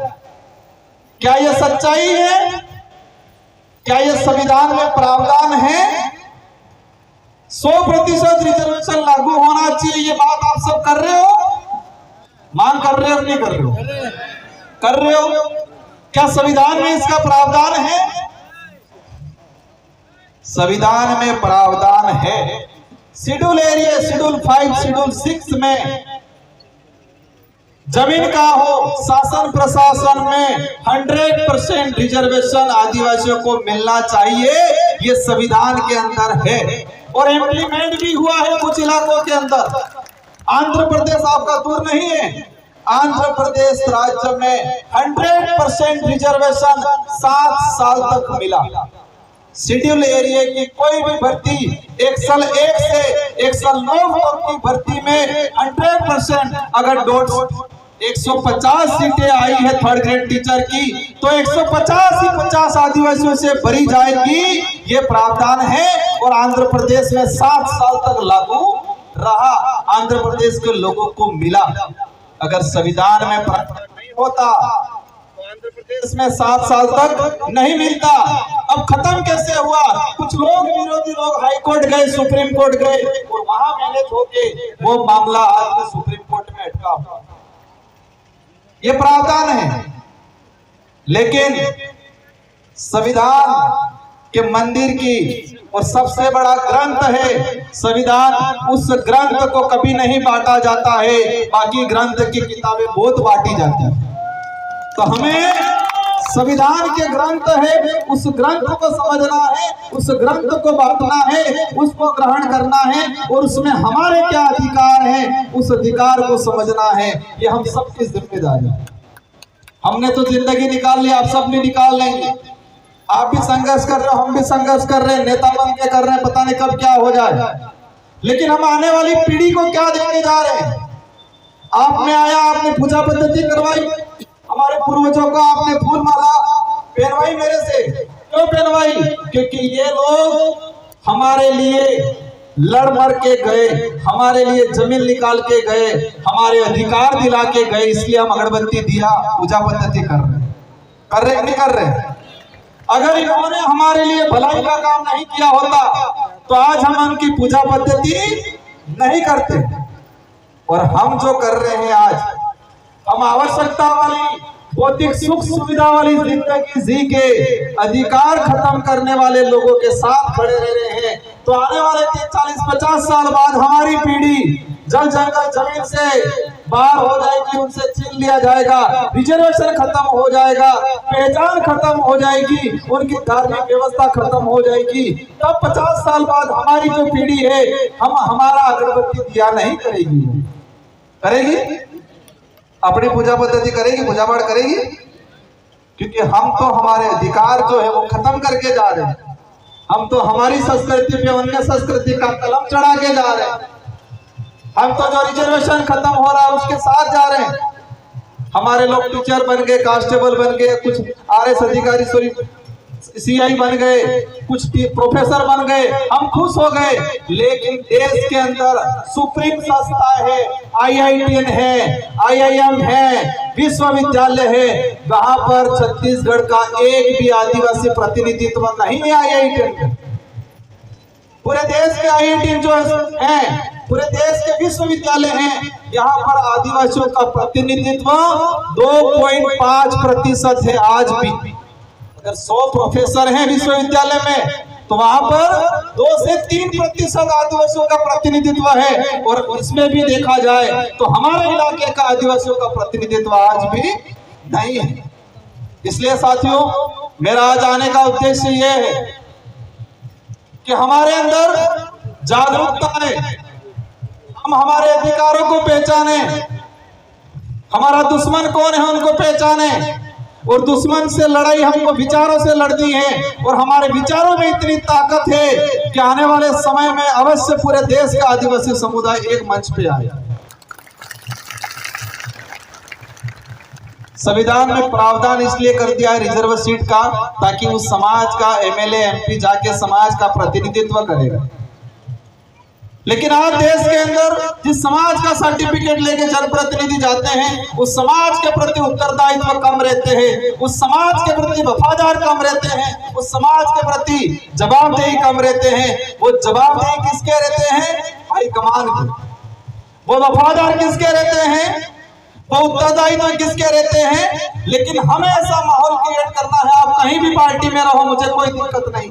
क्या यह सच्चाई है? क्या यह संविधान में प्रावधान है? 100% रिजर्वेशन लागू होना चाहिए, ये बात आप सब कर रहे हो? मांग कर रहे हो नहीं कर रहे हो? कर रहे हो। क्या संविधान में इसका प्रावधान है? संविधान में प्रावधान है। शेड्यूल एरिया, शेड्यूल 5, शेड्यूल 6 में जमीन का हो, शासन प्रशासन में 100% रिजर्वेशन आदिवासियों को मिलना चाहिए। ये संविधान के अंदर है और इम्प्लीमेंट भी हुआ है कुछ इलाकों के अंदर। आंध्र प्रदेश आपका दूर नहीं है, आंध्र प्रदेश राज्य में 100% रिजर्वेशन 7 साल तक मिला। शेड्यूल एरिया की कोई भी भर्ती एक साल 1 से 1 साल 9 तक की भर्ती में 100% अगर 150 सीटें आई है थर्ड ग्रेड टीचर की, तो 150 ही 50 आदिवासियों से भरी जाएगी। ये प्रावधान है और आंध्र प्रदेश में 7 साल तक लागू रहा, आंध्र प्रदेश के लोगों को मिला। अगर संविधान में प्रावधान नहीं होता तो आंध्र प्रदेश में 7 साल तक नहीं मिलता। अब खत्म कैसे हुआ? कुछ लोग, विरोधी लोग हाई कोर्ट गए, सुप्रीम कोर्ट गए और वहां मैनेज होके वो मामला आज सुप्रीम कोर्ट में अटका हुआ। ये प्रावधान है, लेकिन संविधान के मंदिर की और सबसे बड़ा ग्रंथ है संविधान, उस ग्रंथ को कभी नहीं बांटा जाता है। बाकी ग्रंथ की किताबें बहुत बांटी जाती है। तो हमें संविधान के ग्रंथ है, उस ग्रंथ को समझना है, उस ग्रंथ को बांटना है, उसको ग्रहण करना है और उसमें हमारे क्या अधिकार है, उस अधिकार को समझना है। ये हम सबकी जिम्मेदारी है। हमने तो जिंदगी निकाल ली, आप सब भी निकाल लेंगे। आप भी संघर्ष कर रहे हो, हम भी संघर्ष कर रहे हैं, नेता बन के कर रहे हैं, पता नहीं कब क्या हो जाए। लेकिन हम आने वाली पीढ़ी को क्या देने जा रहे हैं? आपने आया, आपने पूजा पद्धति करवाई, हमारे पूर्वजों को आपने फूल माला पहनवाई मेरे से। क्यों पहनवाई? क्योंकि ये लोग हमारे लिए लड़ मर के गए, हमारे लिए जमीन निकाल के गए, हमारे अधिकार दिला के गए, इसलिए हम अगरबत्ती दिया पूजा पद्धति कर रहे नहीं कर रहे? अगर इन्होंने हमारे लिए भलाई का काम नहीं किया होता तो आज हम उनकी पूजा पद्धति नहीं करते। और हम जो कर रहे हैं आज, हम आवश्यकता वाली भौतिक सुख सुविधा वाली जिंदगी जी के अधिकार खत्म करने वाले लोगों के साथ खड़े रह रहे हैं। तो आने वाले 40-50 साल बाद हमारी पीढ़ी जल जंगल जमीन से बाहर हो जाएगी, उनसे छीन लिया जाएगा, रिजर्वेशन खत्म हो जाएगा, पहचान खत्म हो जाएगी, उनकी धार्मिक व्यवस्था खत्म हो जाएगी। तब 50 साल बाद हमारी जो पीढ़ी है, हम हमारा अगरबत्ती दिया नहीं करेगी, करेगी अपनी पूजा पद्धति करेगी, पूजा पाठ करेगी, क्योंकि हम तो हमारे अधिकार जो है वो खत्म करके जा रहे हैं। हम तो हमारी संस्कृति पे अन्य संस्कृति का कलम चढ़ा के जा रहे हैं। हम तो जो रिजर्वेशन खत्म हो रहा है उसके साथ जा रहे हैं। हमारे लोग टीचर बन गए, कांस्टेबल बन गए, कुछ आरएस अधिकारी, सॉरी सीआई बन गए, कुछ प्रोफेसर बन गए, हम खुश हो गए। लेकिन देश के अंदर सुप्रीम संस्था है, IITN है, IIM है, विश्वविद्यालय है, वहां पर छत्तीसगढ़ का एक भी आदिवासी प्रतिनिधित्व नहीं है। IITN पूरे देश के IITN जो है, पूरे देश के विश्वविद्यालय हैं, यहाँ पर आदिवासियों का प्रतिनिधित्व 2.5% है आज भी। अगर 100 प्रोफेसर हैं विश्वविद्यालय में तो वहां पर 2 से 3% आदिवासियों का प्रतिनिधित्व है। और इसमें भी देखा जाए तो हमारे इलाके का आदिवासियों का प्रतिनिधित्व आज भी नहीं है। इसलिए साथियों, मेरा आज आने का उद्देश्य यह है कि हमारे अंदर जागरूकता है, हम हमारे अधिकारों को पहचाने, हमारा दुश्मन कौन है उनको पहचाने, और दुश्मन से लड़ाई हमको विचारों से लड़नी है। और हमारे विचारों में इतनी ताकत है कि आने वाले समय में अवश्य पूरे देश का आदिवासी समुदाय एक मंच पे आए। संविधान में प्रावधान इसलिए कर दिया है रिजर्व सीट का, ताकि उस समाज का MLA MP जाके समाज का प्रतिनिधित्व करेगा। लेकिन आज देश के अंदर जिस समाज का सर्टिफिकेट लेके जनप्रतिनिधि जाते हैं, उस समाज के प्रति उत्तरदायित्व कम रहते हैं, उस समाज के प्रति वफादार कम रहते हैं, उस समाज के प्रति जवाबदेही कम रहते हैं। वो जवाबदेही किसके रहते हैं? हाईकमान की। वो वफादार किसके रहते हैं? वो उत्तरदायित्व किसके रहते हैं? लेकिन हमें ऐसा माहौल क्रिएट करना है, आप कहीं भी पार्टी में रहो, मुझे कोई दिक्कत नहीं,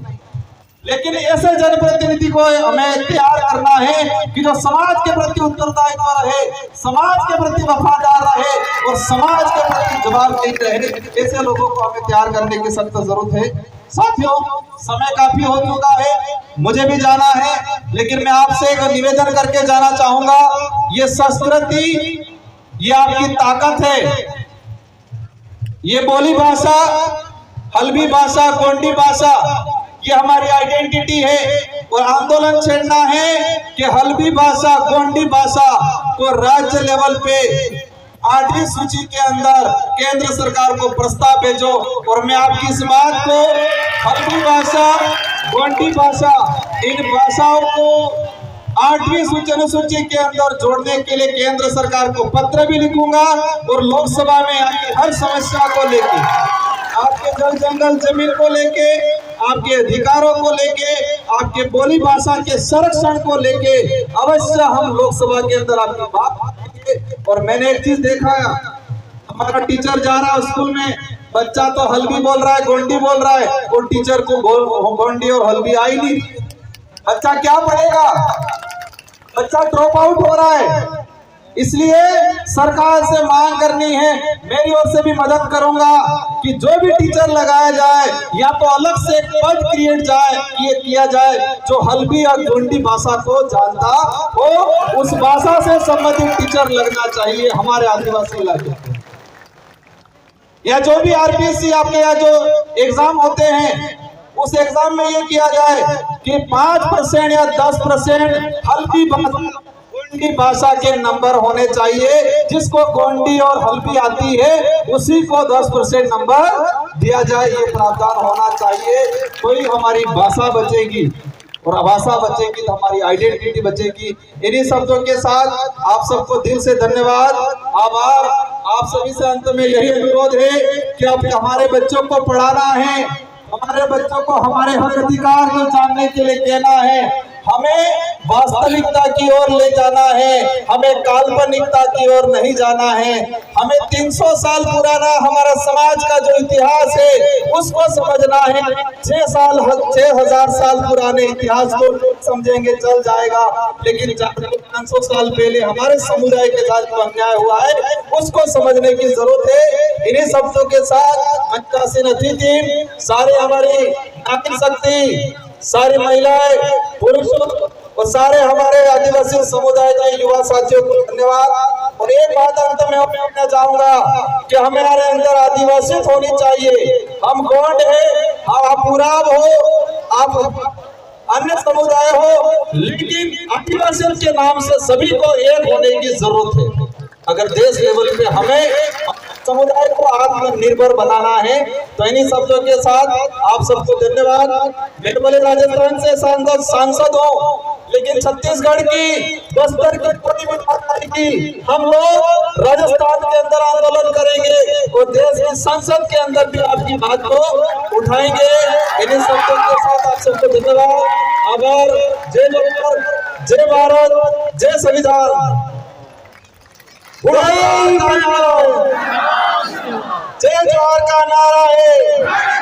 लेकिन ऐसे जनप्रतिनिधि को हमें तैयार करना है कि जो समाज के प्रति उत्तरदायित्व रहे, समाज के प्रति वफादार रहे और समाज के प्रति जवाबदेही रहे। ऐसे लोगों को हमें तैयार करने की सख्त जरूरत है। साथियों, समय काफी हो चुका है, मुझे भी जाना है, लेकिन मैं आपसे एक निवेदन करके जाना चाहूंगा। ये संस्कृति, ये आपकी ताकत है। ये बोली भाषा, हल्बी भाषा, गोंडी भाषा, ये हमारी आइडेंटिटी है। और आंदोलन छेड़ना है कि हल्बी भाषा, गोंडी भाषा को राज्य लेवल पे 8वीं सूची के अंदर केंद्र सरकार को प्रस्ताव भेजो। और मैं आपकी इस बात को, हल्बी भाषा, गोंडी भाषा, इन भाषाओं को 8वीं अनुसूची के अंदर जोड़ने के लिए केंद्र सरकार को पत्र भी लिखूंगा। और लोकसभा में आपकी हर समस्या को लेके, आपके जल जंगल जमीन को लेके, आपके अधिकारों को लेके, आपके बोली भाषा के संरक्षण को लेके अवश्य हम लोकसभा के अंदर आपकी बात करेंगे। और मैंने एक चीज देखा, हमारा टीचर जा रहा है स्कूल में, बच्चा तो हल्बी बोल रहा है, गोंडी बोल रहा है, और टीचर को गोंडी और हल्बी आई नहीं। बच्चा क्या पढ़ेगा? बच्चा ड्रॉप आउट हो रहा है। इसलिए सरकार से मांग करनी है, मेरी ओर से भी मदद करूंगा कि जो भी टीचर लगाया जाए, या तो अलग से एक पद क्रिएट किया जाए जो हल्बी और गोंडी भाषा को जानता हो, उस भाषा से संबंधित टीचर लगना चाहिए हमारे आदिवासी इलाके में। या जो भी RPSC आपके यहाँ जो एग्जाम होते हैं, उस एग्जाम में ये किया जाए कि 5% या 10% हल्बी गोंडी भाषा के नंबर होने चाहिए। जिसको गोंडी और हल्बी आती है उसी को 10% नंबर दिया जाए, ये प्रावधान होना चाहिए। तो ही हमारी भाषा बचेगी, और भाषा बचेगी तो हमारी आइडेंटिटी बचेगी। इन्हीं शब्दों के साथ आप सबको दिल से धन्यवाद, आभार। आप सभी से अंत में यही अनुरोध है कि आप हमारे बच्चों को पढ़ाना है, हमारे बच्चों को हमारे हक अधिकार को जानने के लिए कहना है, हमें वास्तविकता की ओर ले जाना है, हमें काल्पनिकता की ओर नहीं जाना है। हमें 300 साल पुराना हमारा समाज का जो इतिहास है उसको समझना है। 6,000 साल पुराने इतिहास को समझेंगे चल जाएगा, लेकिन 500 साल पहले हमारे समुदाय के साथ जो अन्याय हुआ है उसको समझने की जरूरत है। इन्हीं शब्दों के साथ मंचासीन अतिथि, सारे हमारी नारी शक्ति, सारी महिलाएं, पुरुषों और सारे हमारे आदिवासी समुदाय के युवा साथियों को धन्यवाद। और एक बात अंत में कहना चाहूंगा कि हमारे अंदर आदिवासी होनी चाहिए। हम गोंड है, आप उराव हो, आप अन्य समुदाय हो, लेकिन आदिवासियों के नाम से सभी को एक होने की जरूरत है। अगर देश लेवल पे हमें समुदाय को आत्मनिर्भर बनाना है। तो इन्हीं शब्दों के साथ आप सबको धन्यवाद। मैं भले राजस्थान से सांसद हूँ, लेकिन छत्तीसगढ़ की, बस्तर की कोई भी बात नहीं की, हम लोग राजस्थान के अंदर आंदोलन करेंगे और देश की संसद के अंदर भी आपकी बात को उठाएंगे। इन्हीं शब्दों के साथ आप सबको धन्यवाद, आभार। जय जवाहर, जय भारत, जय संविधान। जय जवाहर का नारा है।